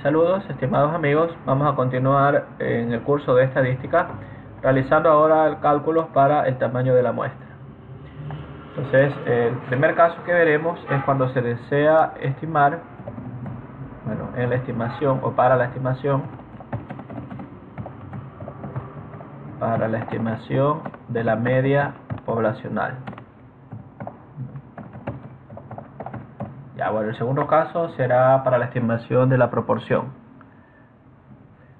Saludos, estimados amigos. Vamos a continuar en el curso de estadística, realizando ahora cálculos para el tamaño de la muestra. Entonces, el primer caso que veremos es cuando se desea estimar, en la estimación o para la estimación de la media poblacional. El segundo caso será para la estimación de la proporción.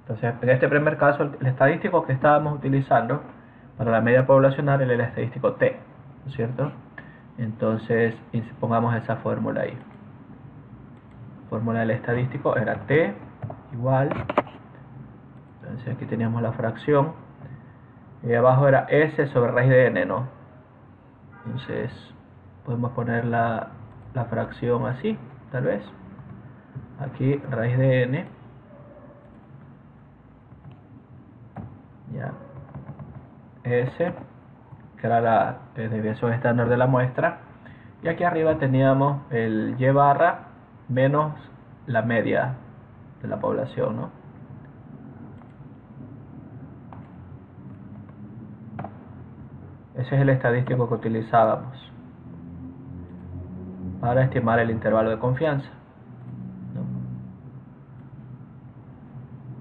Entonces, en este primer caso, el estadístico que estábamos utilizando para la media poblacional era el estadístico T, ¿no es cierto? Entonces, pongamos esa fórmula ahí. La fórmula del estadístico era T igual, entonces aquí teníamos la fracción, y abajo era S sobre raíz de N, ¿no? Entonces, podemos poner la fracción así, tal vez. Aquí, raíz de N. Ya. S, que era la desviación estándar de la muestra. Y aquí arriba teníamos el Y barra menos la media de la población, ¿no? Ese es el estadístico que utilizábamos para estimar el intervalo de confianza, ¿no?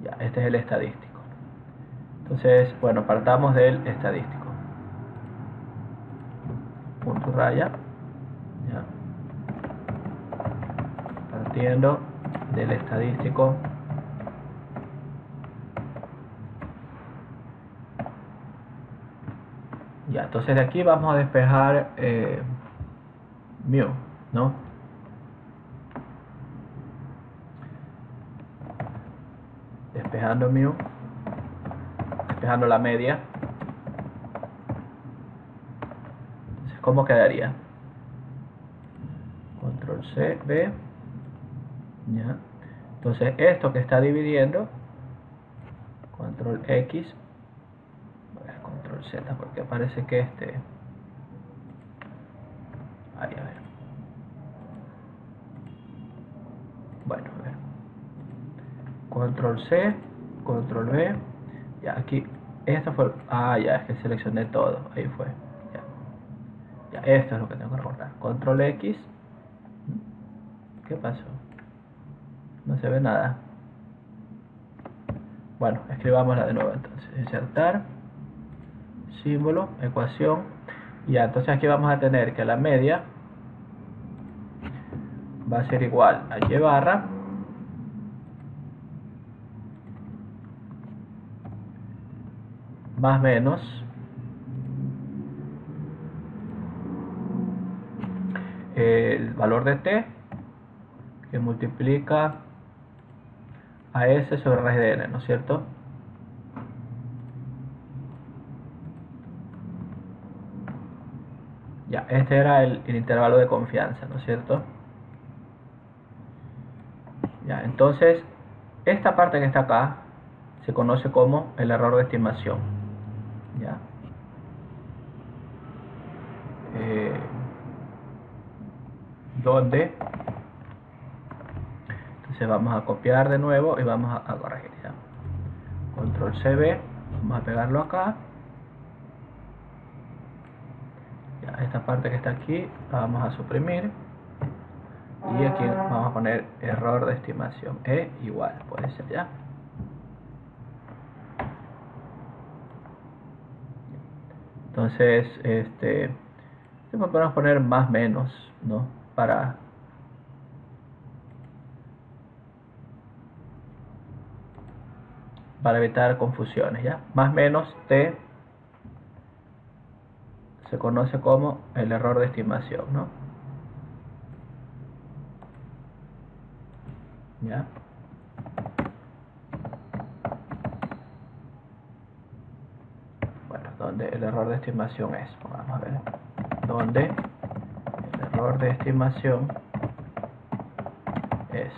Ya, este es el estadístico. Entonces, partamos del estadístico. Punto y raya. Ya. Partiendo del estadístico. Ya, entonces de aquí vamos a despejar mu, ¿no? Despejando mu, despejando la media. Entonces, ¿cómo quedaría? Control C, B. Ya. Entonces, esto que está dividiendo, Control X, Control Z, porque parece que ahí, a ver. A ver. Control C, Control V. Ya, aquí, esto fue. Ya, es que seleccioné todo. Ahí fue. Ya, esto es lo que tengo que recordar. Control X. ¿Qué pasó? No se ve nada. Escribámosla de nuevo entonces. Insertar. Símbolo, ecuación. Ya, entonces aquí vamos a tener que la media va a ser igual a Y barra más menos el valor de T que multiplica a S sobre raíz de N, ¿no es cierto? Ya, este era el intervalo de confianza, ¿no es cierto? Ya, entonces esta parte que está acá se conoce como el error de estimación. ¿Ya? Donde entonces vamos a copiar de nuevo y vamos a corregir. ¿Ya? Control CB, vamos a pegarlo acá. Ya, esta parte que está aquí la vamos a suprimir y aquí vamos a poner error de estimación igual, puede ser. Ya, entonces podemos poner más menos, ¿no? Para evitar confusiones. Ya, más menos T se conoce como el error de estimación, ¿no? ¿Ya? Donde el error de estimación es, vamos a ver, donde el error de estimación es,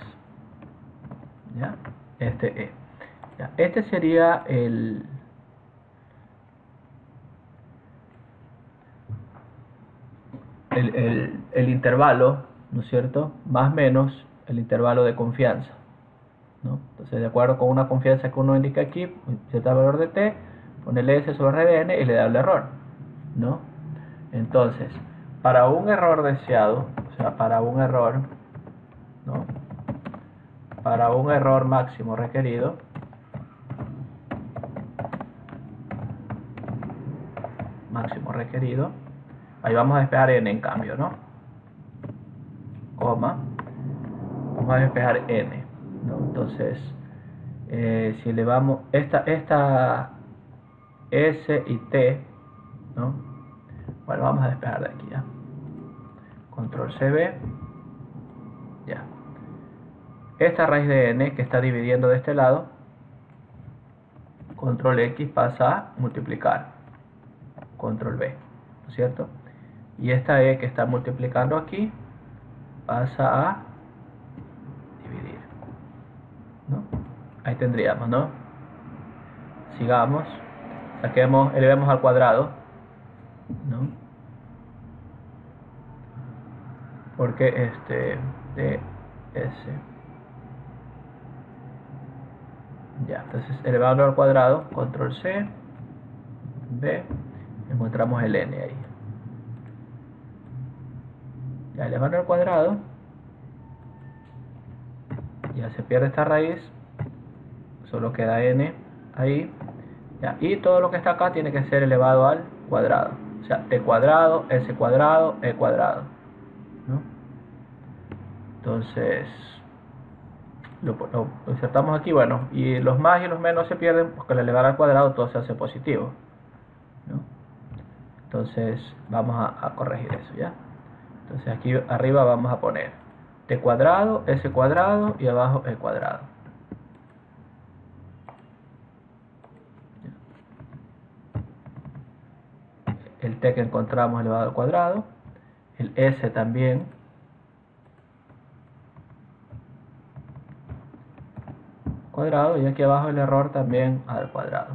¿ya? Ya, este sería el intervalo, ¿no es cierto? Más menos el intervalo de confianza, ¿no? Entonces, de acuerdo con una confianza que uno indica aquí, cierto valor de t, pone el s sobre r de n y le da el error, ¿no? Entonces, para un error deseado, o sea, para un error, ¿no? Para un error máximo requerido, ahí vamos a despejar n en cambio, ¿no? Coma, vamos a despejar n, ¿no? Entonces, si elevamos esta s y t, ¿no? Bueno, vamos a despejar de aquí ya. Control CB, ya. Esta raíz de n que está dividiendo de este lado, control X pasa a multiplicar, control B, ¿no es cierto? Y esta e que está multiplicando aquí pasa a dividir, ¿no? Ahí tendríamos, ¿no? Sigamos, saquemos, elevemos al cuadrado, ¿no? Porque ds, ya, entonces elevando al cuadrado, control C, B, encontramos el n ahí. Ya, elevando al cuadrado, ya se pierde esta raíz, solo queda n ahí, ya, y todo lo que está acá tiene que ser elevado al cuadrado, o sea, t cuadrado, s cuadrado, e cuadrado, ¿no? Entonces lo insertamos aquí, bueno, y los más y los menos se pierden porque al elevar al cuadrado todo se hace positivo, ¿no? Entonces vamos a corregir eso, ¿ya? Entonces aquí arriba vamos a poner t cuadrado, s cuadrado y abajo e cuadrado. El t que encontramos elevado al cuadrado, el s también, cuadrado, y aquí abajo el error también al cuadrado.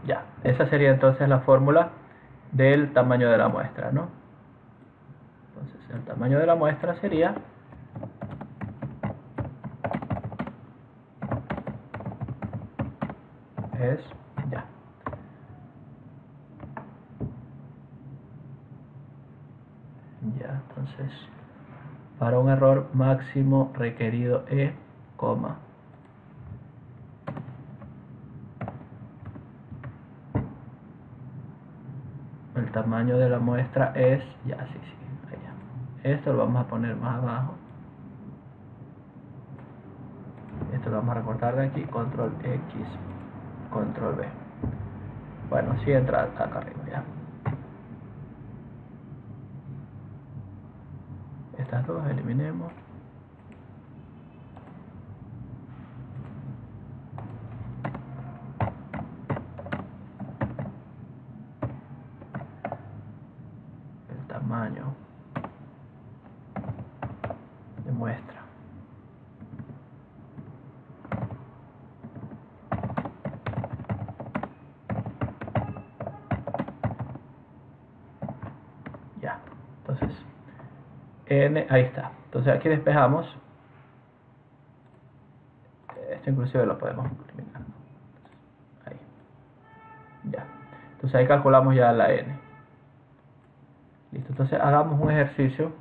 Ya, esa sería entonces la fórmula del tamaño de la muestra, ¿no? Entonces el tamaño de la muestra sería ya. Ya, entonces para un error máximo requerido E, coma, el tamaño de la muestra es, ya, sí, allá. Esto lo vamos a poner más abajo, esto lo vamos a recortar de aquí, control X, control B. Bueno, sí entra acá arriba ya. Estas dos eliminemos. El tamaño de muestra. Ya, entonces n, ahí está. Entonces aquí despejamos. Esto inclusive lo podemos eliminar. Ahí. Ya. Entonces ahí calculamos ya la n. Listo. Entonces hagamos un ejercicio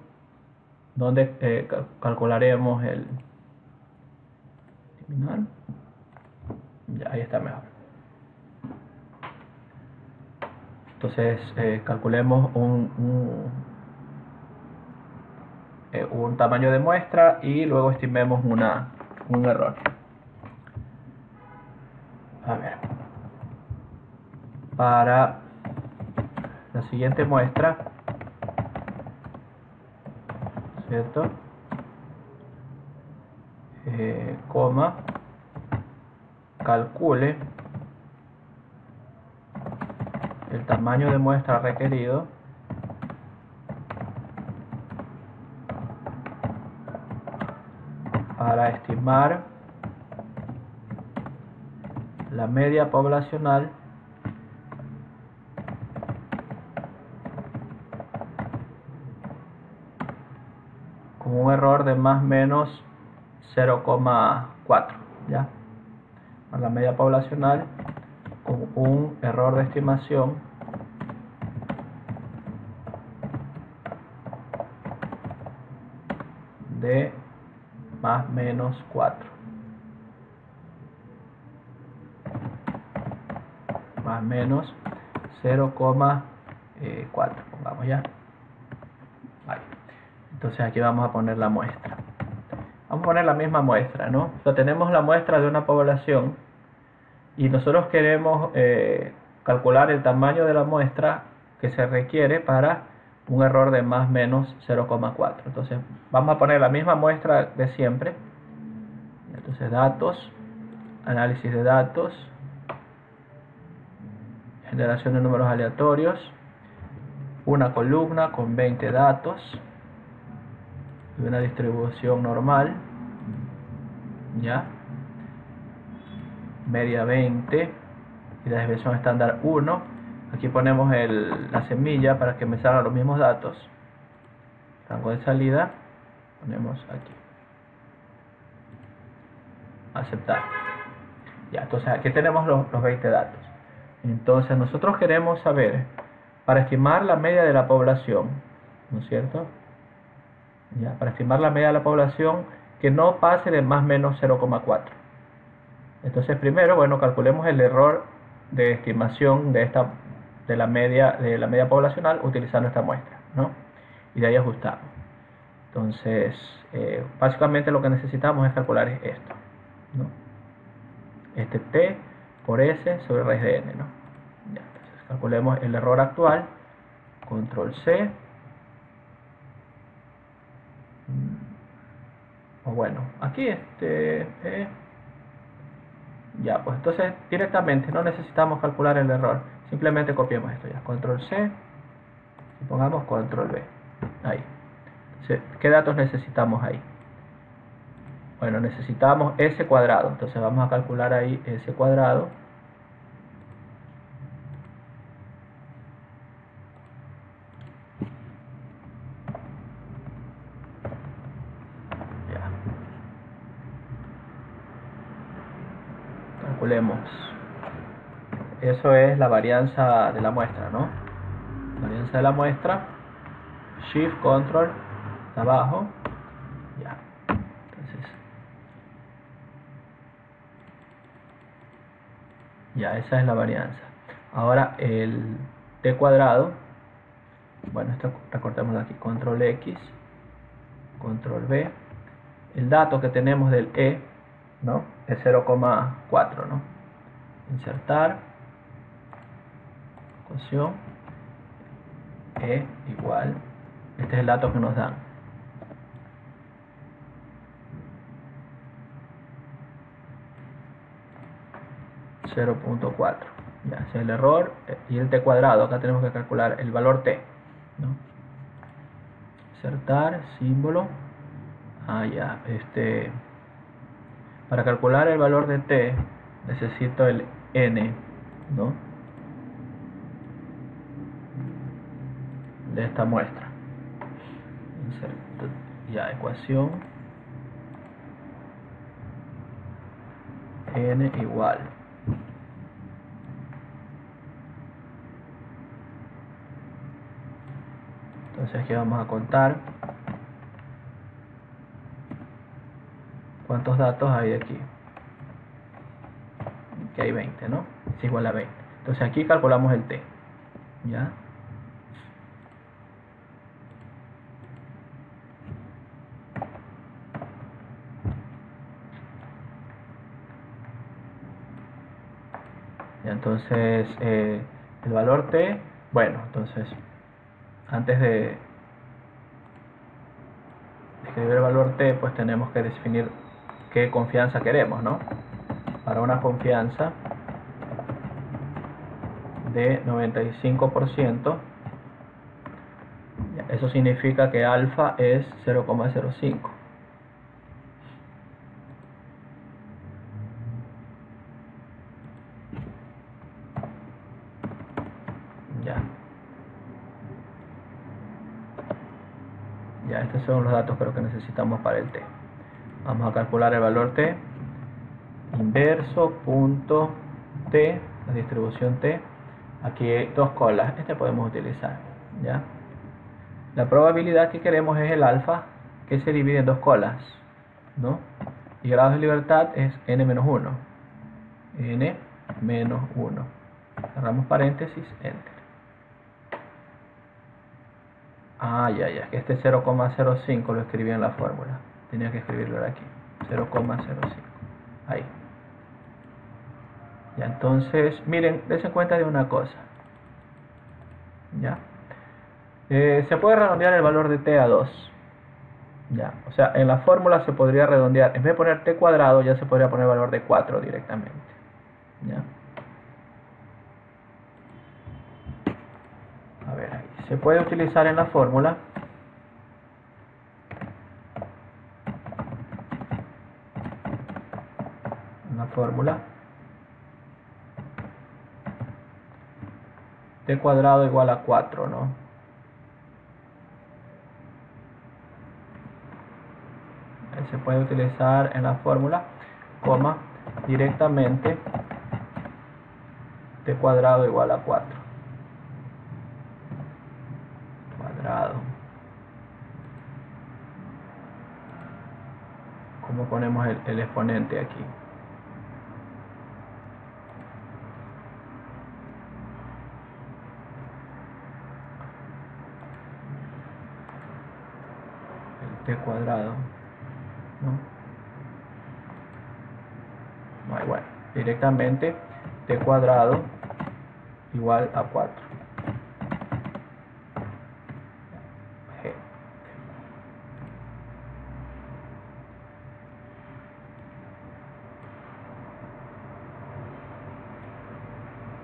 donde calcularemos el eliminar. Ya, ahí está mejor. Entonces calculemos un tamaño de muestra y luego estimemos un error. A ver, para la siguiente muestra, ¿cierto? Coma, calcule el tamaño de muestra requerido para estimar la media poblacional con un error de más o menos 0,4, ¿ya? Para la media poblacional con un error de estimación de más o menos 4, más o menos 0,4, pongamos ya. Ahí. Entonces aquí vamos a poner la muestra. Vamos a poner la misma muestra, ¿no? O sea, tenemos la muestra de una población y nosotros queremos calcular el tamaño de la muestra que se requiere para un error de más o menos 0,4. Entonces vamos a poner la misma muestra de siempre. Entonces datos, análisis de datos, generación de números aleatorios, una columna con 20 datos y una distribución normal, ya, media 20 y la desviación estándar 1. Aquí ponemos la semilla para que me salgan los mismos datos. Rango de salida ponemos aquí, aceptar. Ya, entonces aquí tenemos los 20 datos. Entonces nosotros queremos saber, para estimar la media de la población, ¿no es cierto? Ya, para estimar la media de la población que no pase de más o menos 0,4. Entonces primero, bueno, calculemos el error de estimación de la media poblacional utilizando esta muestra, ¿no? Y de ahí ajustamos. Entonces, básicamente lo que necesitamos es calcular esto, ¿no? Este T por S sobre raíz de N, ¿no? Ya, entonces calculemos el error actual, control C, o bueno, aquí ya, pues entonces directamente no necesitamos calcular el error, simplemente copiamos esto ya, control C y pongamos control V, ahí. Entonces, ¿qué datos necesitamos ahí? Bueno, necesitamos S cuadrado, entonces vamos a calcular ahí S cuadrado. Ya. Calculemos. Eso es la varianza de la muestra, ¿no? Varianza de la muestra. Shift, Control, abajo. Ya. Entonces, ya, esa es la varianza. Ahora el T cuadrado. Bueno, esto recortemos aquí. Control X, Control V. El dato que tenemos del E, ¿no? Es 0,4, ¿no? Insertar. Ecuación. E igual. Este es el dato que nos dan. 0,4. Ya, ese es el error. Y el T cuadrado, acá tenemos que calcular el valor T, ¿no? Insertar, símbolo. Ya, para calcular el valor de T necesito el N, ¿no? De esta muestra. Inserto, ya, ecuación N igual. Entonces aquí vamos a contar cuántos datos hay aquí. Que hay 20, ¿no? Es igual a 20. Entonces aquí calculamos el T, ¿ya? Entonces el valor T, bueno, entonces antes de escribir el valor T, pues tenemos que definir qué confianza queremos, ¿no? Para una confianza de 95%, eso significa que alfa es 0,05. Ya. Ya, estos son los datos que necesitamos para el t. Vamos a calcular el valor t. Inverso punto t, la distribución t. Aquí hay dos colas, este podemos utilizar. ¿Ya? La probabilidad que queremos es el alfa, que se divide en dos colas, ¿no? Y grados de libertad es n-1. n-1. Cerramos paréntesis, enter. Ya, que este 0,05 lo escribí en la fórmula. Tenía que escribirlo aquí. 0,05. Ahí. Ya, entonces, miren, dense cuenta de una cosa. Ya. Se puede redondear el valor de t a 2. Ya, o sea, en la fórmula se podría redondear. En vez de poner t cuadrado, ya se podría poner el valor de 4 directamente. Ya. A ver, ahí. Se puede utilizar en la fórmula. T cuadrado igual a 4, ¿no? Se puede utilizar en la fórmula, coma, directamente t cuadrado igual a 4. Cuadrado. ¿Cómo ponemos el exponente aquí? T cuadrado, ¿no? Bueno, directamente t cuadrado igual a 4. G.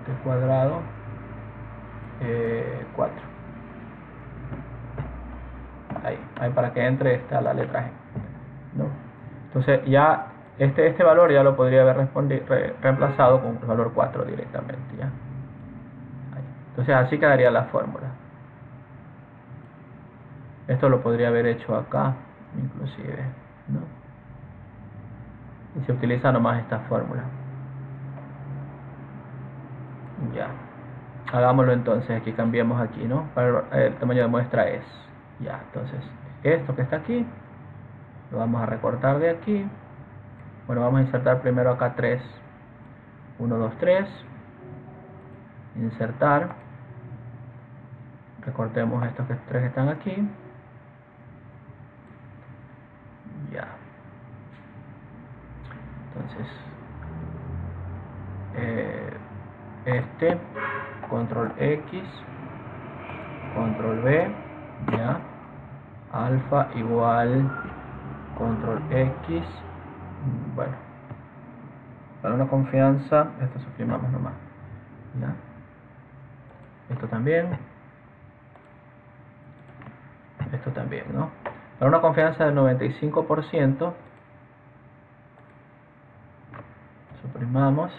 T cuadrado 4. Ahí para que entre la letra G, ¿no? Entonces ya este valor ya lo podría haber reemplazado con el valor 4 directamente, ¿ya? Ahí. Entonces así quedaría la fórmula. Esto lo podría haber hecho acá inclusive, ¿no? Y se utiliza nomás esta fórmula. Ya, hagámoslo entonces. Aquí cambiamos aquí, ¿no? Para el tamaño de muestra es, ya, entonces esto que está aquí lo vamos a recortar de aquí. Bueno, vamos a insertar primero acá 3. 1, 2, 3. Insertar. Recortemos estos 3 que están aquí. Ya. Entonces, control X, control V, ya. Alfa igual control X. Bueno, para una confianza, esto suprimamos nomás, ¿ya? Esto también, ¿no? Para una confianza del 95%, suprimamos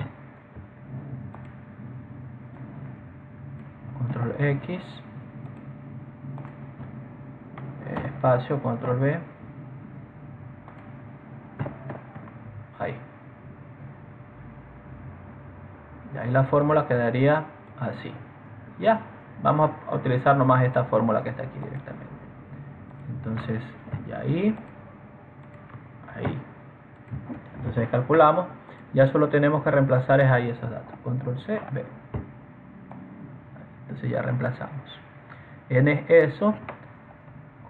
control X, espacio, control V. Ahí. Y ahí la fórmula quedaría así. Ya, vamos a utilizar nomás esta fórmula que está aquí directamente. Entonces, y ahí. Entonces calculamos. Ya solo tenemos que reemplazar es ahí esos datos. Control C, V. Entonces ya reemplazamos. N es eso.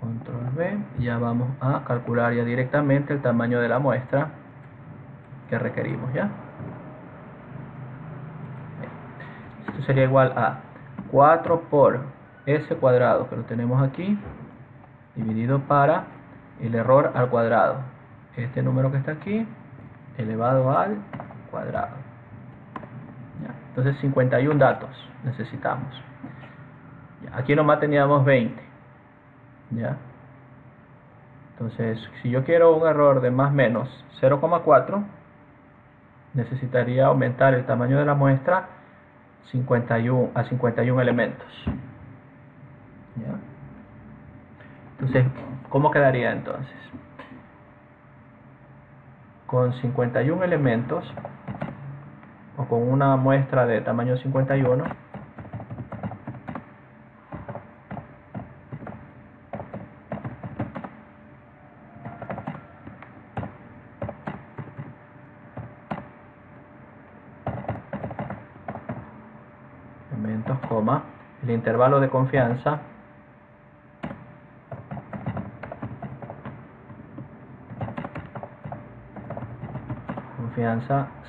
Control V. Ya vamos a calcular ya directamente el tamaño de la muestra que requerimos, ¿ya? Esto sería igual a 4 por S cuadrado, que lo tenemos aquí, dividido para el error al cuadrado. Este número que está aquí, elevado al cuadrado. ¿Ya? Entonces 51 datos necesitamos. ¿Ya? Aquí nomás teníamos 20. ¿Ya? Entonces, si yo quiero un error de más o menos 0,4, necesitaría aumentar el tamaño de la muestra 51 a 51 elementos. ¿Ya? Entonces, ¿Cómo quedaría entonces? Con 51 elementos, o con una muestra de tamaño 51, elementos, coma, el intervalo de confianza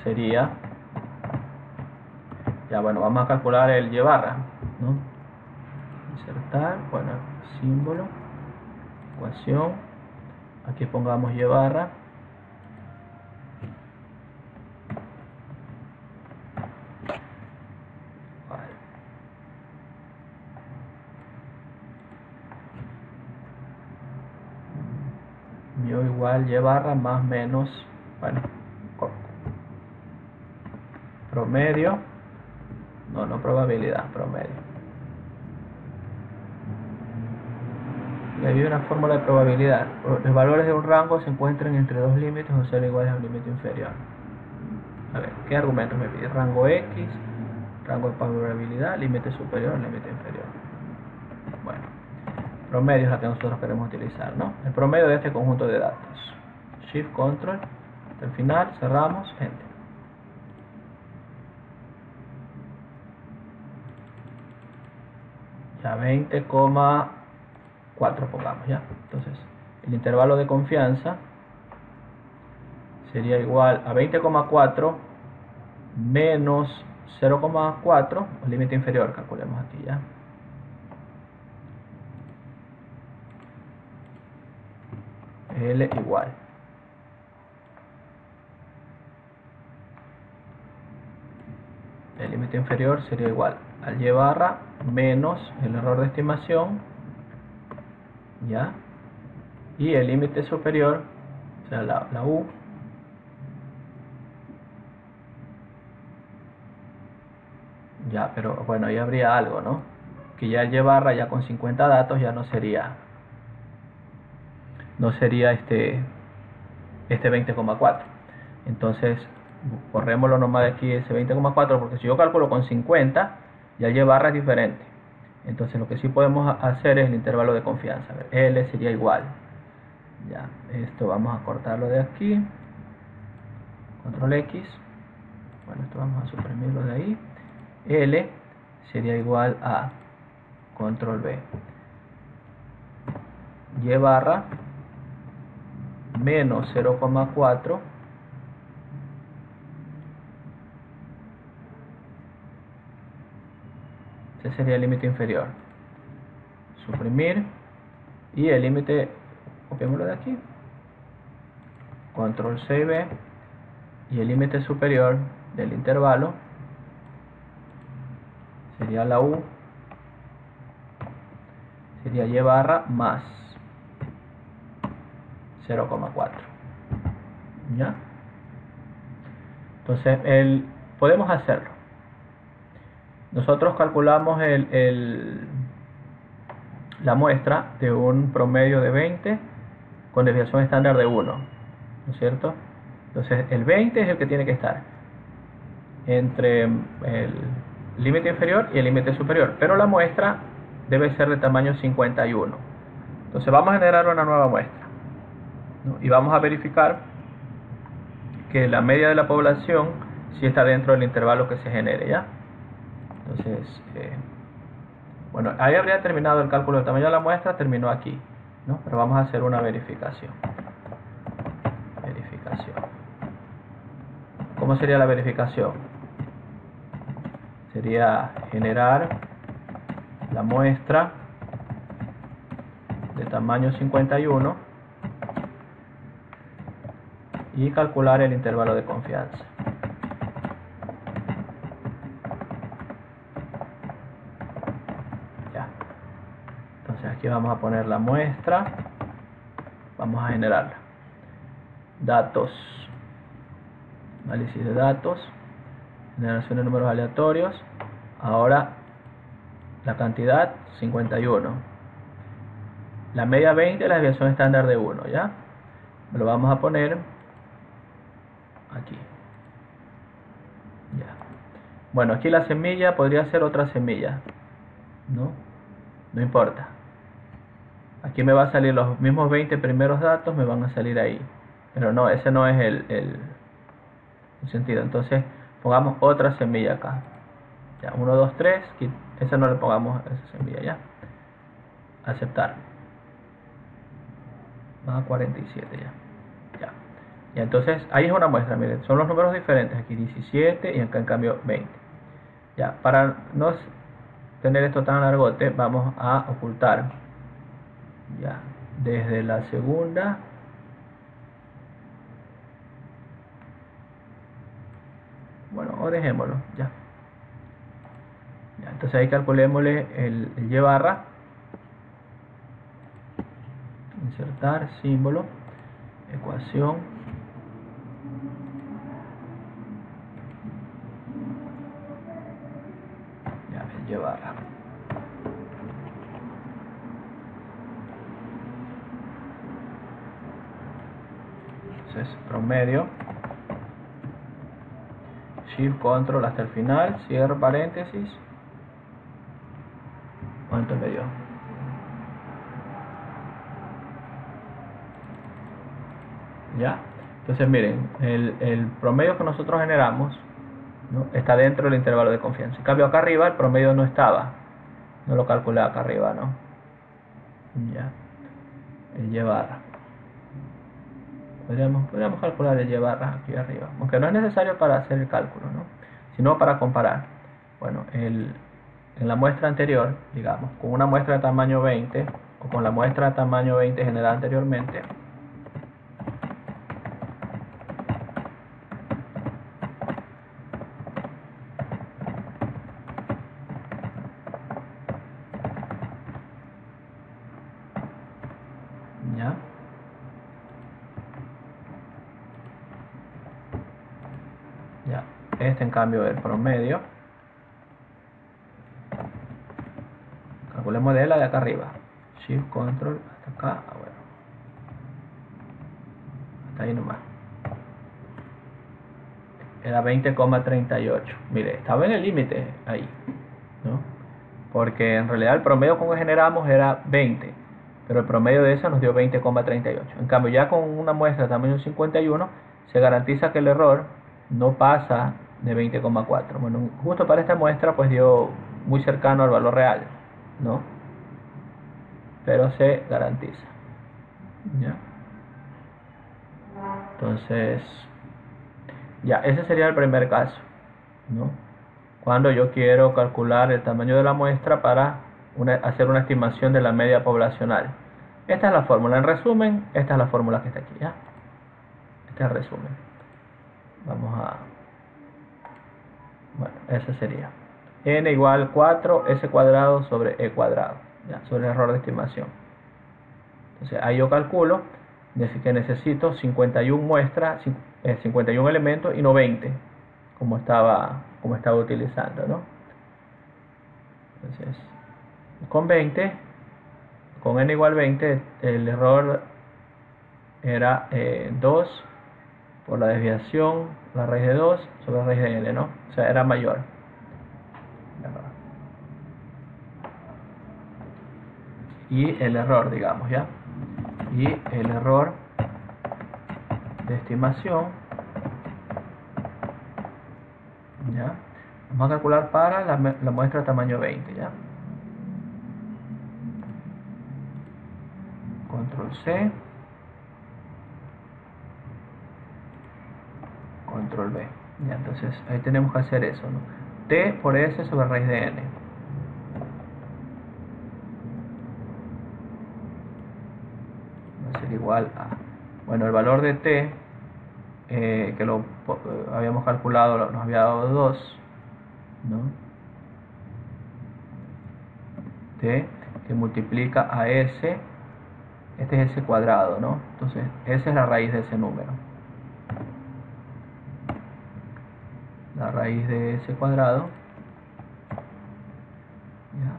sería, ya bueno, vamos a calcular el y barra, ¿no? Insertar, bueno, símbolo, ecuación, aquí pongamos y barra, vale. Mío igual y barra más menos, bueno, promedio, no probabilidad, promedio. Y hay una fórmula de probabilidad. Los valores de un rango se encuentran entre dos límites o ser iguales a un límite inferior. A ver, ¿qué argumentos me pide? Rango X, rango de probabilidad, límite superior, límite inferior. Bueno, promedio es la que nosotros queremos utilizar, ¿no? El promedio de este conjunto de datos. Shift, Control, hasta el final, cerramos, Enter. Ya 20,4 pongamos, ya. Entonces, el intervalo de confianza sería igual a 20,4 menos 0,4, el límite inferior, calculemos aquí ya. L igual. El límite inferior sería igual al y barra menos el error de estimación, ya, y el límite superior, o sea, la U, ya, pero bueno, ahí habría algo, ¿no? Que ya el y barra ya con 50 datos ya no sería este 20,4. Entonces borrémoslo nomás de aquí ese 20,4, porque si yo calculo con 50 ya el y barra es diferente. Entonces lo que sí podemos hacer es el intervalo de confianza. A ver, L sería igual, ya, esto vamos a cortarlo de aquí, control X, bueno, esto vamos a suprimirlo de ahí. L sería igual a control B, y barra menos 0,4 ese sería el límite inferior, suprimir, y el límite, copiémoslo de aquí, control C y B, y el límite superior del intervalo sería la U, sería y barra más 0,4, ¿ya? Entonces podemos hacerlo. Nosotros calculamos la muestra de un promedio de 20 con desviación estándar de 1, ¿no es cierto? Entonces el 20 es el que tiene que estar entre el límite inferior y el límite superior, pero la muestra debe ser de tamaño 51. Entonces vamos a generar una nueva muestra, ¿no? Y vamos a verificar que la media de la población sí está dentro del intervalo que se genere, ¿ya? Entonces, bueno, ahí habría terminado el cálculo del tamaño de la muestra, terminó aquí, ¿no? Pero vamos a hacer una verificación. ¿Cómo sería la verificación? Sería generar la muestra de tamaño 51 y calcular el intervalo de confianza. Ya. Entonces aquí vamos a poner la muestra, vamos a generarla. Datos, análisis de datos, generación de números aleatorios. Ahora la cantidad 51, la media 20, la desviación estándar de 1, ¿ya? Lo vamos a poner aquí. Ya. Bueno, aquí la semilla podría ser otra semilla, ¿no? No importa. Aquí me va a salir los mismos 20 primeros datos, me van a salir ahí. Pero no, ese no es el sentido. Entonces, pongamos otra semilla acá. Ya, 1, 2, 3. Esa no le pongamos esa semilla, ya. Aceptar. Va a 47 ya. Ya. Y entonces, ahí es una muestra, miren, son los números diferentes. Aquí 17 y acá en cambio 20. Ya, para no tener esto tan largote, vamos a ocultar. Ya, desde la segunda. Bueno, o dejémoslo, ya. Ya, entonces ahí calculémosle el y barra. Insertar símbolo, ecuación. Ya, el y barra. Entonces, promedio. Shift Control hasta el final, cierro paréntesis. ¿Cuánto me dio? Ya. Entonces miren, el promedio que nosotros generamos, ¿no?, está dentro del intervalo de confianza. En cambio acá arriba el promedio no estaba. No lo calculé acá arriba, ¿no? Ya. El y barra. Podríamos calcular el y barra aquí arriba. Aunque no es necesario para hacer el cálculo, ¿no?, sino para comparar. Bueno, en la muestra anterior, digamos, con una muestra de tamaño 20 o con la muestra de tamaño 20 generada anteriormente, ¿ya? Ya, este en cambio el promedio. Calculemos de la de acá arriba. Shift Control hasta acá. Bueno. Hasta ahí nomás. Era 20,38. Mire, estaba en el límite ahí, ¿no? Porque en realidad el promedio con que generamos era 20. Pero el promedio de eso nos dio 20,38. En cambio, ya con una muestra de tamaño 51, se garantiza que el error no pasa de 20,4. Bueno, justo para esta muestra, pues dio muy cercano al valor real, ¿no? Pero se garantiza, ¿ya? Entonces, ya, ese sería el primer caso, ¿no? Cuando yo quiero calcular el tamaño de la muestra para hacer una estimación de la media poblacional. Esta es la fórmula. En resumen, esta es la fórmula que está aquí, ¿ya? Este es el resumen. Vamos a... Bueno, ese sería n igual 4s cuadrado sobre e cuadrado, ¿ya?, sobre el error de estimación. Entonces ahí yo calculo que necesito 51 muestras, 51 elementos y no 20, como estaba utilizando, ¿no? Entonces, con 20, con n igual 20, el error era 2 por la desviación, la raíz de 2 sobre la raíz de n, ¿no? O sea, era mayor. Y el error, digamos, ¿ya? Y el error de estimación, ¿ya? Vamos a calcular para la muestra de tamaño 20, ¿ya? Control C, Control V. Ya, entonces ahí tenemos que hacer eso, ¿no? T por S sobre raíz de n. Va a ser igual a... Bueno, el valor de T, que lo habíamos calculado, nos había dado 2, ¿no? T que multiplica a S, este es S cuadrado, ¿no? Entonces, S es la raíz de ese número. La raíz de S cuadrado, ¿ya?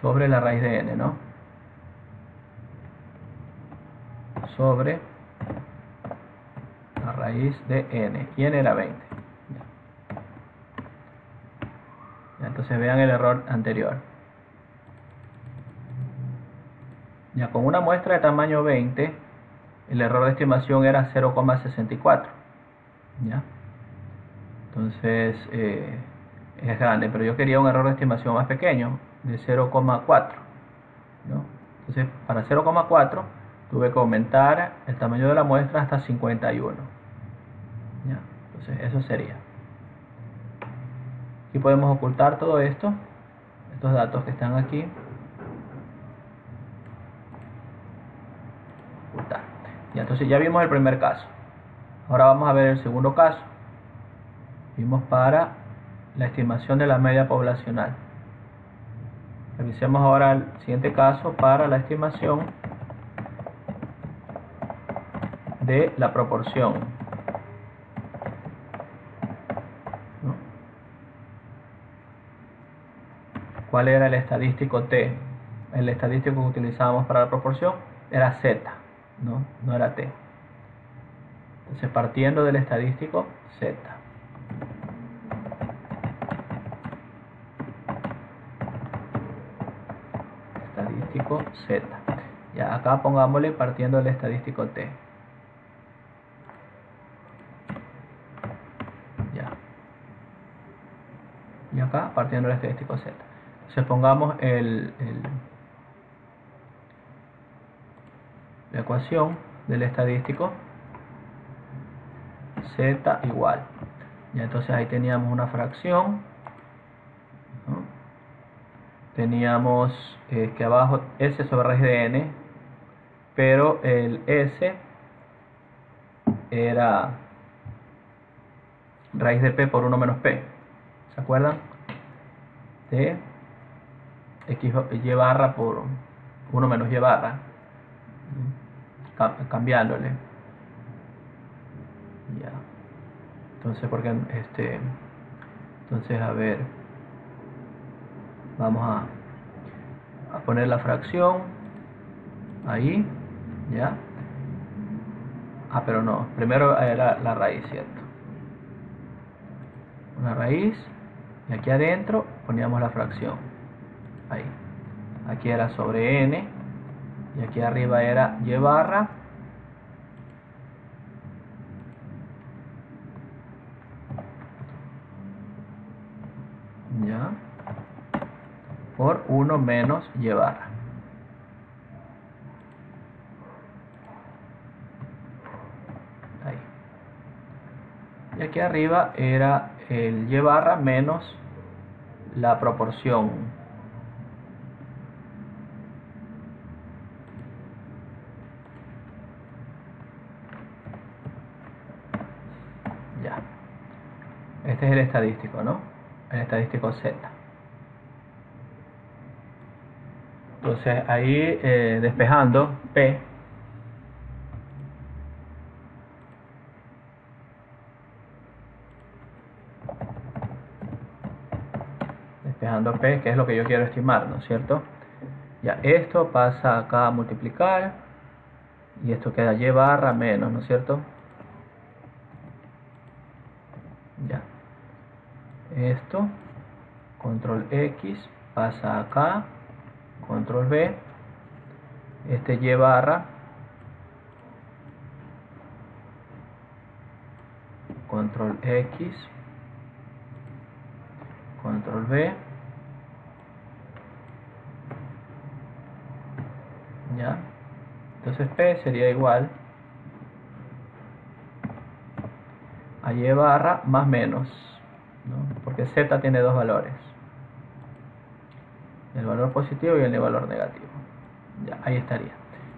sobre la raíz de n, ¿no? Sobre la raíz de n, y n era 20. Ya, entonces vean el error anterior. Ya con una muestra de tamaño 20, el error de estimación era 0,64. ¿Ya? Entonces es grande, pero yo quería un error de estimación más pequeño, de 0,4. ¿no? Entonces para 0,4 tuve que aumentar el tamaño de la muestra hasta 51. ¿Ya? Entonces eso sería. Aquí podemos ocultar todo esto, estos datos que están aquí. Ocultar. Y entonces ya vimos el primer caso. Ahora vamos a ver el segundo caso. Vimos para la estimación de la media poblacional. Revisemos ahora el siguiente caso para la estimación de la proporción. ¿No? ¿Cuál era el estadístico T? El estadístico que utilizábamos para la proporción era Z, no era T. Entonces, partiendo del estadístico Z. Estadístico Z. Ya acá pongámosle partiendo del estadístico T. Ya. Y acá partiendo del estadístico Z. Entonces pongamos la ecuación del estadístico Z igual. Ya, entonces ahí teníamos una fracción, ¿no? Teníamos que abajo S sobre raíz de n, pero el S era raíz de P por 1 menos P. ¿Se acuerdan? De X y barra por 1 menos Y barra, cambiándole. Ya. Entonces, porque entonces, a ver, vamos a poner la fracción ahí, ya. Pero no, primero era la raíz, ¿cierto? Una raíz, y aquí adentro poníamos la fracción, ahí. Aquí era sobre n, y aquí arriba era y barra ya por 1 menos y barra. Ahí. Y aquí arriba era el y barra menos la proporción. Ya. Este es el estadístico, ¿no? El estadístico Z. Entonces ahí despejando P, que es lo que yo quiero estimar, ¿no es cierto? Ya, esto pasa acá a multiplicar, y esto queda y barra menos, ¿no es cierto? Ya. Esto, control X, pasa acá, control V, este y barra, control X, control V, ya. Entonces P sería igual a y barra más menos, ¿no? Porque Z tiene dos valores, el valor positivo y el valor negativo. Ya, ahí estaría.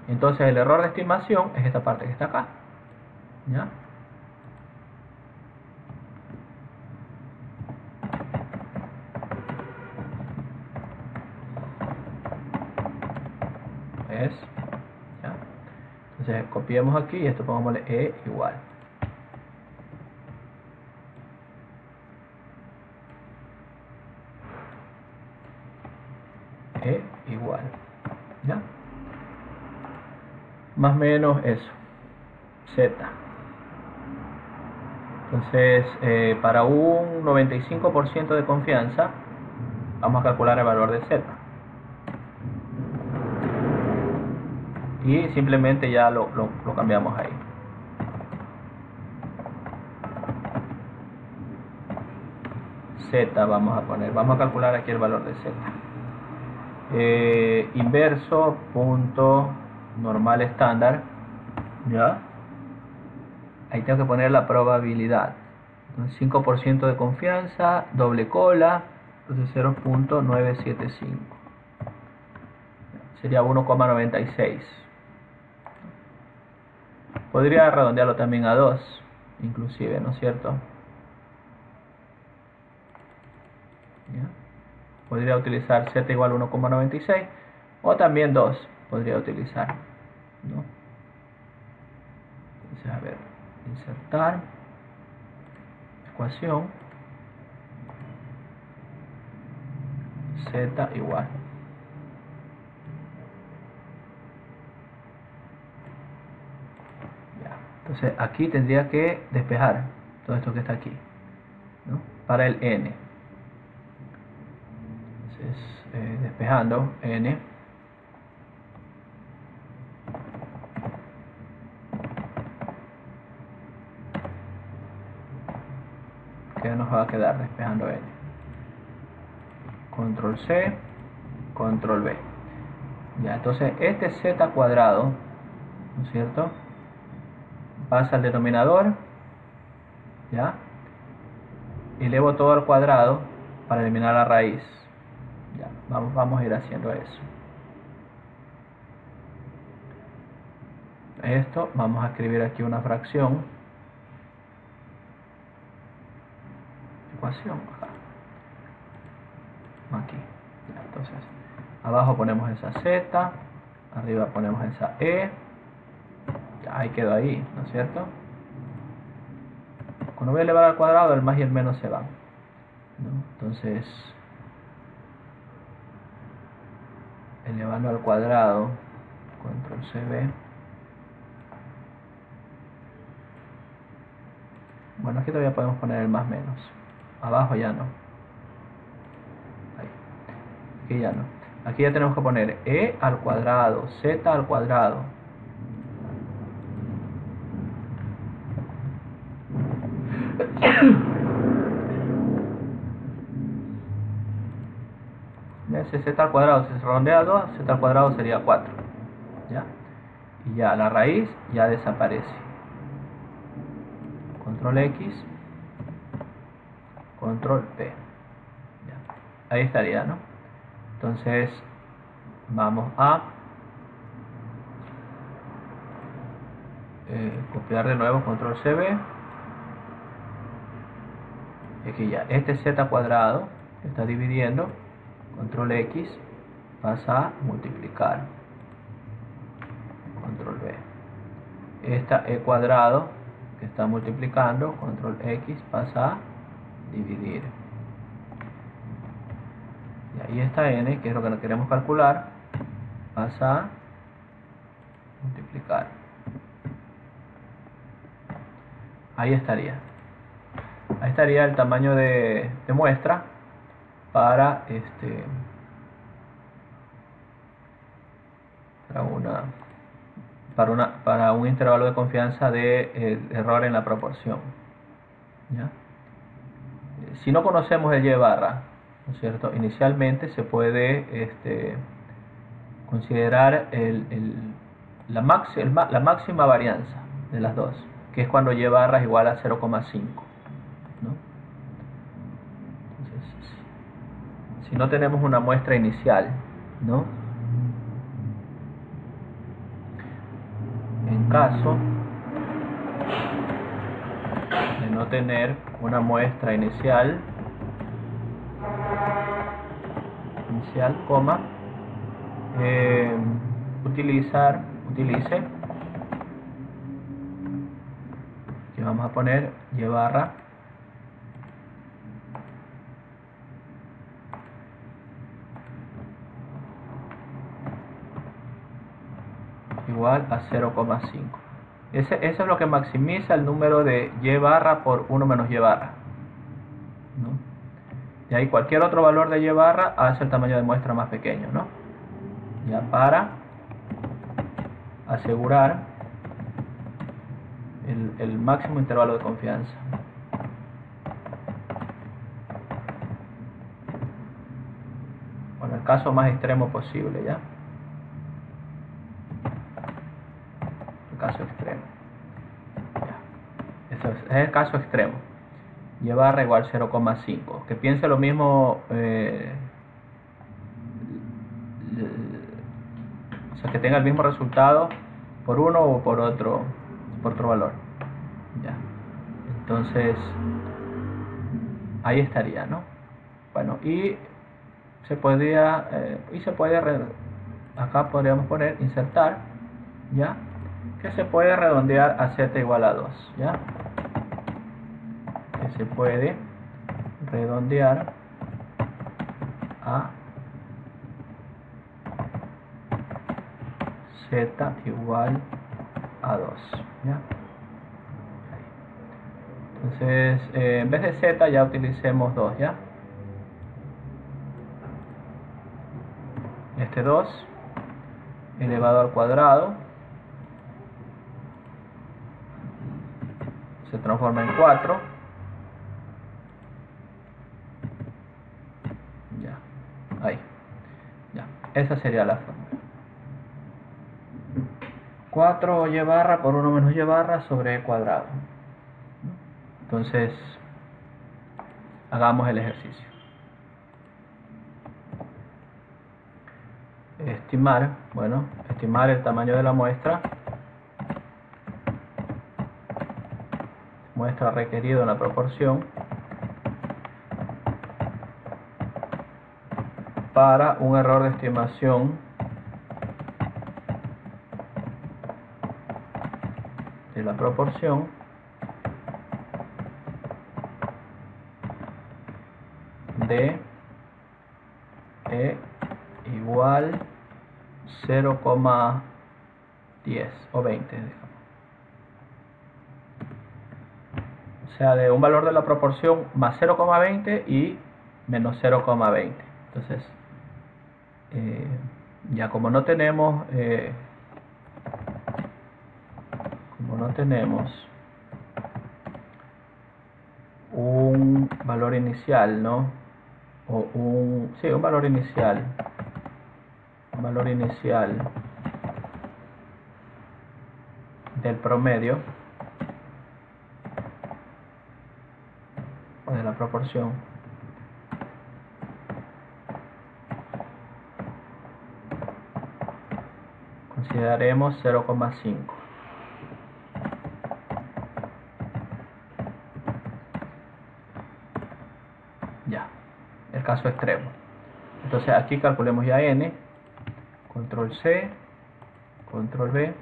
Entonces el error de estimación es esta parte que está acá, ¿ya? ¿Ves? ¿Ya? Entonces copiemos aquí y esto pongámosle E igual. E ¿Ya? Más o menos eso, Z. Entonces, para un 95% de confianza, vamos a calcular el valor de Z. Y simplemente ya lo cambiamos ahí. Z vamos a poner, vamos a calcular aquí el valor de Z. Inverso punto normal estándar, ¿ya? Ahí tengo que poner la probabilidad. Entonces 5% de confianza, doble cola, entonces 0.975. Sería 1,96. Podría redondearlo también a 2, inclusive, ¿no es cierto? ¿Ya? Podría utilizar Z igual a 1,96 o también 2 podría utilizar, ¿no? Entonces, a ver, insertar ecuación Z igual. Ya. Entonces aquí tendría que despejar todo esto que está aquí, ¿no? Para el N. Entonces, despejando N. ¿Qué nos va a quedar despejando N? Control C, Control V. Ya, entonces este Z cuadrado, ¿no es cierto? Pasa al denominador, ¿ya? Elevo todo al cuadrado para eliminar la raíz. Ya, vamos a ir haciendo eso. Esto, vamos a escribir aquí una fracción. Ecuación, aquí. Ya, entonces, abajo ponemos esa Z, arriba ponemos esa E. Ya, ahí quedó ahí, ¿no es cierto? Cuando voy a elevar al cuadrado, el más y el menos se van, ¿no? Entonces, elevando al cuadrado, control CB. Bueno, aquí todavía podemos poner el más menos. Abajo ya no. Ahí. Aquí ya no. Aquí ya tenemos que poner E al cuadrado, Z al cuadrado. Ese Z al cuadrado, si se redondea a 2, Z al cuadrado sería 4. ¿Ya? Y ya la raíz ya desaparece. Control X, Control P. Ya. Ahí estaría, ¿no? Entonces, vamos a copiar de nuevo, Control CB. Y aquí ya, este Z cuadrado que está dividiendo, Control X, pasa a multiplicar. Control V. Esta E cuadrado que está multiplicando, Control X, pasa a dividir. Y ahí esta N, que es lo que queremos calcular, pasa a multiplicar. Ahí estaría. Ahí estaría el tamaño de muestra para para un intervalo de confianza de error en la proporción. ¿Ya? Si no conocemos el Y barra, ¿no es cierto? Inicialmente se puede considerar la máxima varianza de las dos, que es cuando Y barra es igual a 0,5, ¿no? Entonces, si no tenemos una muestra inicial, ¿no? En caso de no tener una muestra inicial, coma, utilice, que vamos a poner Y barra igual a 0,5. Eso es lo que maximiza el número de y barra por 1 menos y barra, ¿no? Y ahí cualquier otro valor de y barra hace el tamaño de muestra más pequeño, ¿no? Ya para asegurar el máximo intervalo de confianza. Bueno, el caso más extremo posible, ¿ya? El caso extremo. Ya. Eso es el caso extremo. Y barra igual 0,5. Que piense lo mismo, o sea, que tenga el mismo resultado por uno o por otro valor. Ya. Entonces, ahí estaría, ¿no? Bueno, y se puede acá podríamos poner insertar, ya, que se puede redondear a z igual a 2, ya, que se puede redondear a z igual a 2, ya. Entonces, en vez de z ya utilicemos 2, ya. Este 2 elevado al cuadrado se transforma en 4. Ya, ahí. Ya, esa sería la fórmula. 4 y barra por 1 menos y barra sobre e cuadrado. Entonces, hagamos el ejercicio. Estimar, bueno, estimar el tamaño de la muestra requerido en la proporción para un error de estimación de la proporción de e igual 0,10 o 20, digamos. O sea, de un valor de la proporción más 0,20 y menos 0,20. Entonces, ya como no tenemos un valor inicial, ¿no? O un valor inicial. Un valor inicial del promedio o de la proporción. Consideraremos 0,5. Ya, el caso extremo. Entonces aquí calculemos ya n, control C, control V,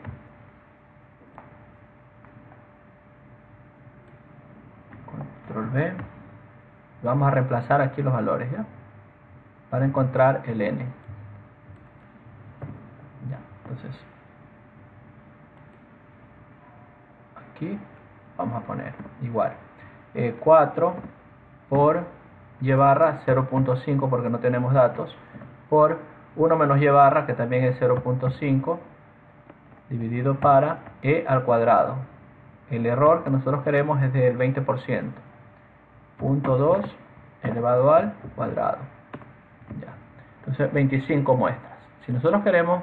control V. Vamos a reemplazar aquí los valores, ¿ya? Para encontrar el n. Ya, entonces aquí vamos a poner igual 4 por y barra 0,5 porque no tenemos datos, por 1 menos y barra que también es 0,5 dividido para e al cuadrado. El error que nosotros queremos es del 20%. 0,2 elevado al cuadrado. Ya. Entonces 25 muestras. Si nosotros queremos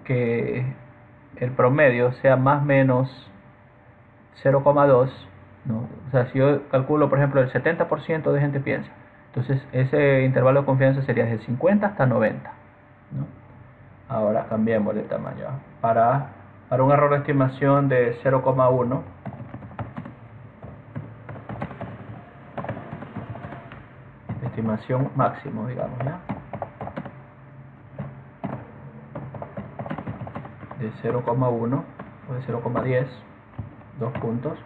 que el promedio sea más o menos 0,2, ¿no? O sea, si yo calculo, por ejemplo, el 70% de gente piensa, entonces ese intervalo de confianza sería de 50 hasta 90, ¿no? Ahora cambiemos el tamaño. Para un error de estimación de 0,1, estimación máximo, digamos, ¿ya? De 0,1 o de 0,10, 2 puntos.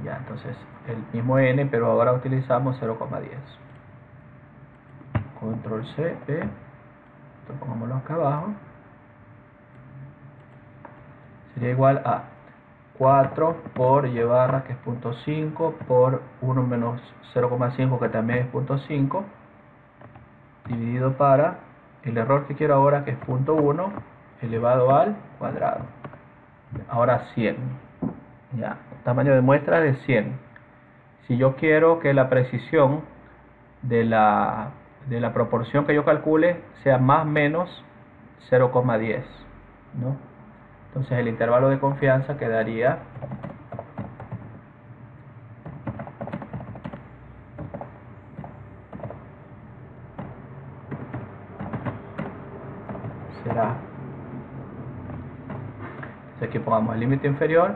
Ya, entonces el mismo n, pero ahora utilizamos 0,10. Control C, P, pongámoslo acá abajo. sería igual a 4 por y barra, que es 0.5, por 1 menos 0,5, que también es 0.5, dividido para el error que quiero ahora, que es 0.1 elevado al cuadrado. Ahora 100. Ya, tamaño de muestra de 100. Si yo quiero que la precisión de la proporción que yo calcule sea más o menos 0,10, ¿no? Entonces el intervalo de confianza quedaría será, entonces aquí pongamos el límite inferior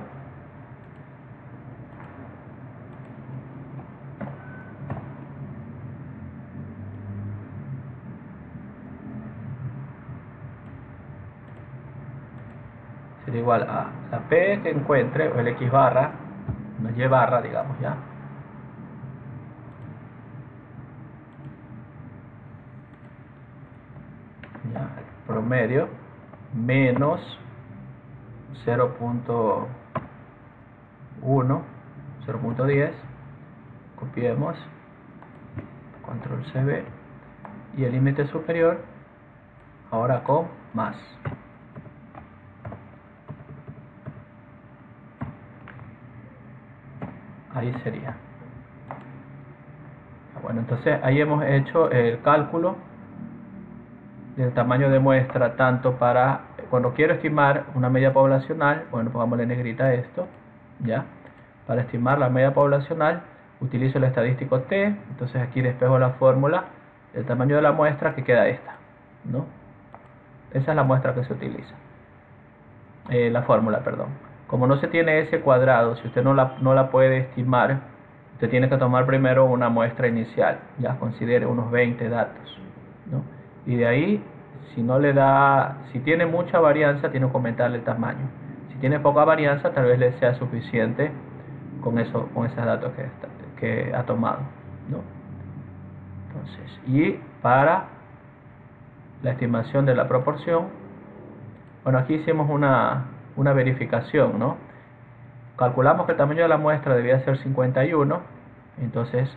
sería igual a la P que encuentre, o el X barra, no Y barra, digamos, ya. Ya, el promedio menos 0.1, 0.10, copiemos, control CB, y el límite superior ahora con más. Ahí sería. Bueno, entonces ahí hemos hecho el cálculo del tamaño de muestra, tanto para cuando quiero estimar una media poblacional. Bueno, pongámosle negrita esto, ya. Para estimar la media poblacional utilizo el estadístico T. Entonces aquí despejo la fórmula del tamaño de la muestra, que queda esta, ¿no? Esa es la muestra que se utiliza, la fórmula, perdón. Como no se tiene ese cuadrado, si usted no la puede estimar, usted tiene que tomar primero una muestra inicial, ya considere unos 20 datos, ¿no? Y de ahí, si no le da, si tiene mucha varianza, tiene que aumentarle el tamaño. Si tiene poca varianza, tal vez le sea suficiente con eso, con esos datos que ha tomado, ¿no? Entonces, y para la estimación de la proporción, bueno, aquí hicimos una verificación, ¿no? Calculamos que el tamaño de la muestra debía ser 51, entonces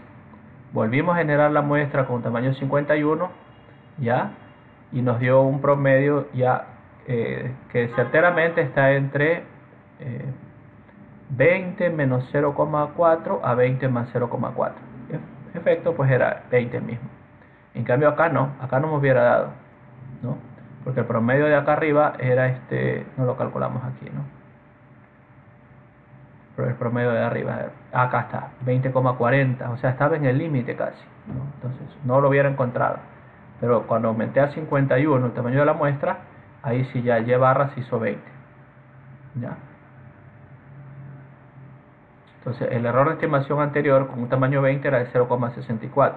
volvimos a generar la muestra con tamaño 51, ya, y nos dio un promedio ya que certeramente está entre 20 menos 0,4 a 20 más 0,4. En efecto, pues era 20 mismo. En cambio acá no me hubiera dado, ¿no? Porque el promedio de acá arriba era no lo calculamos aquí, ¿no? Pero el promedio de arriba, acá está, 20,40, o sea, estaba en el límite casi, ¿no? Entonces no lo hubiera encontrado. Pero cuando aumenté a 51 el tamaño de la muestra, ahí sí ya Y barra se hizo 20, ¿ya? Entonces el error de estimación anterior con un tamaño 20 era de 0,64,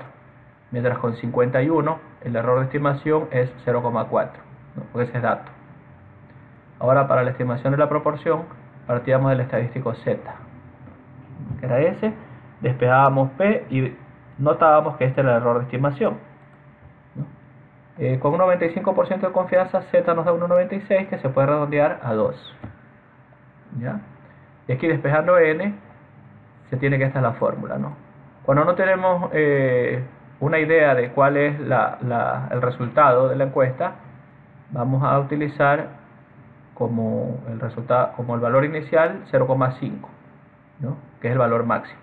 mientras con 51 el error de estimación es 0,4, ¿no? Porque ese es dato. Ahora, para la estimación de la proporción partíamos del estadístico Z, que era ese, despejábamos P y notábamos que este era el error de estimación, ¿no? Con un 95% de confianza, Z nos da 1,96, que se puede redondear a 2, ¿ya? Y aquí despejando N, se tiene que esta es la fórmula, ¿no? Cuando no tenemos una idea de cuál es el resultado de la encuesta, vamos a utilizar como el resultado, como el valor inicial 0,5, ¿no? Que es el valor máximo.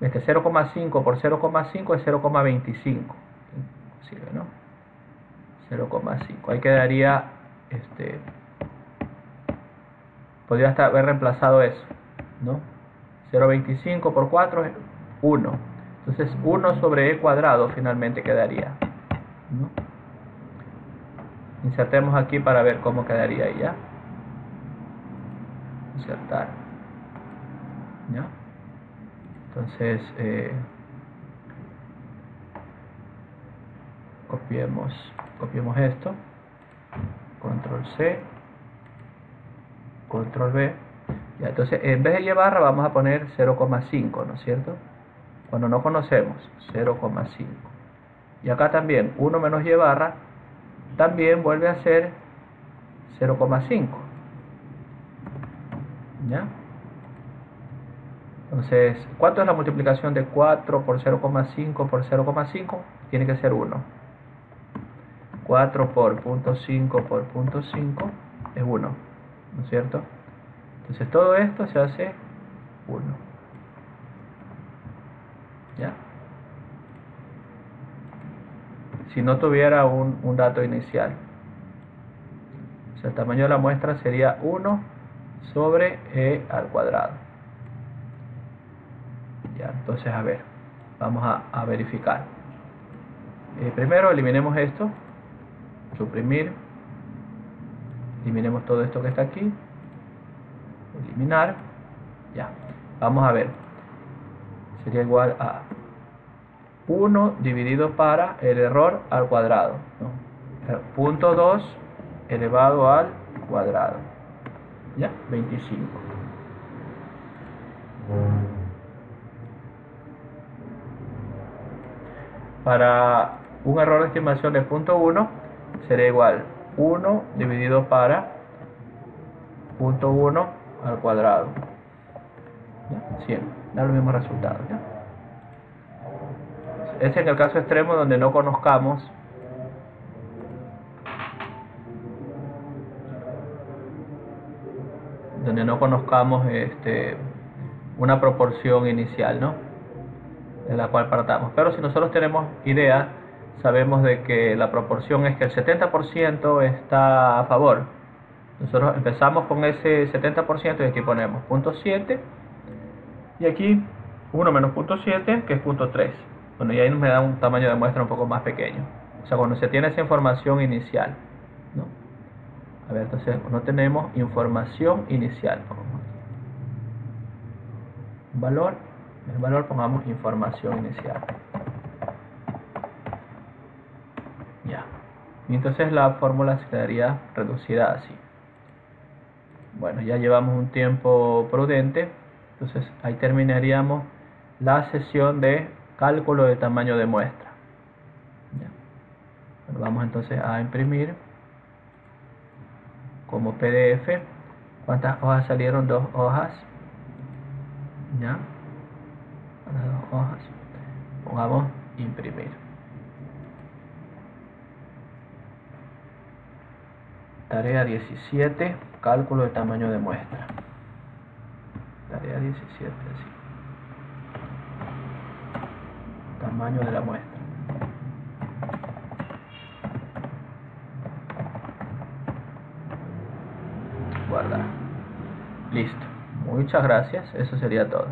0,5 por 0,5 es 0,25, ¿no? 0,5. Ahí quedaría, podría haber reemplazado eso, ¿no? 0,25 por 4 es 1. Entonces 1 sobre E cuadrado finalmente quedaría, ¿no? Insertemos aquí para ver cómo quedaría ahí, ¿ya? Insertar, ¿ya? Entonces copiemos esto, control C, control V, ya. Entonces en vez de Y barra vamos a poner 0,5, ¿no es cierto? Cuando no conocemos 0,5, y acá también 1 menos Y barra también vuelve a ser 0,5, ¿Ya? Entonces, ¿cuánto es la multiplicación de 4 por 0,5 por 0,5? Tiene que ser 1. 4 por 0,5 por 0,5 es 1, ¿no es cierto? Entonces todo esto se hace 1. ¿Ya? Si no tuviera un dato inicial. O sea, el tamaño de la muestra sería 1 sobre e al cuadrado. Ya, entonces a ver, vamos a verificar. Primero eliminemos esto, suprimir, eliminemos todo esto que está aquí, eliminar, ya, vamos a ver, sería igual a 1 dividido para el error al cuadrado, ¿no? Punto 2 elevado al cuadrado, ya, 25. Para un error de estimación de punto 1 será igual 1 dividido para punto 1 al cuadrado, ¿ya? 100, da los mismos resultados, ¿ya? Ese es en el caso extremo donde no conozcamos una proporción inicial, ¿no? De la cual partamos. Pero si nosotros tenemos idea, sabemos de que la proporción es que el 70% está a favor. Nosotros empezamos con ese 70% y aquí ponemos 0,7 y aquí 1 menos 0,7 que es 0,3. Bueno, y ahí me da un tamaño de muestra un poco más pequeño. O sea, cuando se tiene esa información inicial, ¿no? A ver, entonces no tenemos información inicial. Un valor, en el valor pongamos información inicial. Ya. Y entonces la fórmula se quedaría reducida así. Bueno, ya llevamos un tiempo prudente, entonces ahí terminaríamos la sesión de cálculo de tamaño de muestra. Ya. Bueno, vamos entonces a imprimir como PDF. ¿Cuántas hojas salieron? 2 hojas. ¿Ya? Las 2 hojas. Pongamos imprimir. Tarea 17, cálculo de tamaño de muestra. Tarea 17, sí. Tamaño de la muestra. Guardar. Listo. Muchas gracias. Eso sería todo.